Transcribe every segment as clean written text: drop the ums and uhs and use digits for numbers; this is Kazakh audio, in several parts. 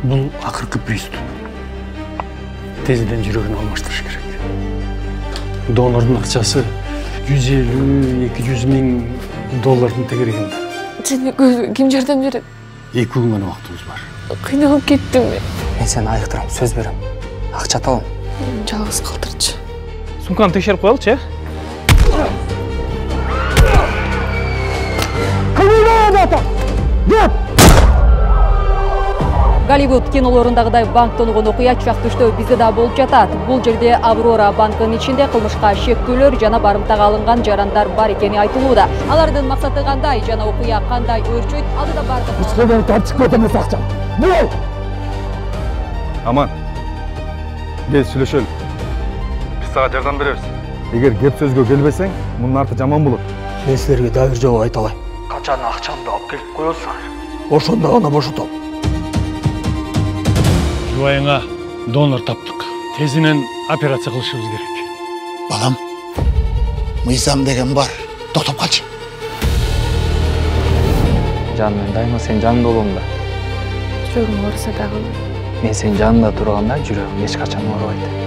Бұл ақырғы приступ. Тезіден жүрегін алмаштырыш керек. Донордың ақшасы 150-200 мың доллардың тегерегінде. Сен кім жардам береді? 2 күн ғана уақытымыз бар. Қиналып кеттім мен. Мен сені айықтырам, сөз берем. Ақша табам. Жалғыз қалдыршы. Сумканы текшеріп қоялықшы, Голливуд кинолорындағыдай банк тонуған оқия чақтыштау бізде да болып жатады. Бұл жерде Аврора банкының ішінде қылмышқа шектеулер жана барымтаға алынған жарандар бар екені айтылуда. Алардың мақсаты қандай, жана оқия қандай өрчөйт, алдыда барды. Ешқадан тартып кетеміз ақша. Бұл! Аман, кел сүйлөшөлү. Биз сага жардам беребиз. Эгер кеп сөзгө келбесең, мунун арты жаман болот. Мен силерге дайыр жооп айта алайын. Қачан ақшамды алып келіп қойылсың. Ошондо гана бошотом. Жұбайыңа донор таптық. Тезінен операция қылышымыз керек. Балам, мыйзам деген бар. Тоқтап қалшы. Жаным, дайыма сен жанымда болуң да. Жүрегім орса дағы. Мен сен жанында тұрғанда жүрегім ешқашан ауырбайды.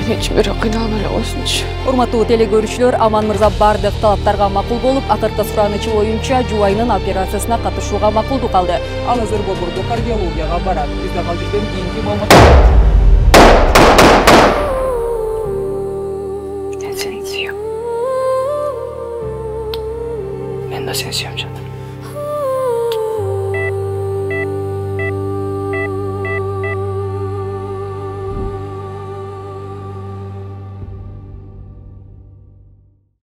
Мен жібері қиналып әлі қойсыншы. Урматтуу телекөрүүчүлөр, Аман мырза бардык талаптарга макул болуп, акыркы суранычы боюнча жубайынын операциясына катышууга макулдук алды. Ал азыр борбордо кардиологияга барат. Бизде ал жерден кийинки маалымат. Мен сени сүйөм. Мен да сени сүйөм жаным.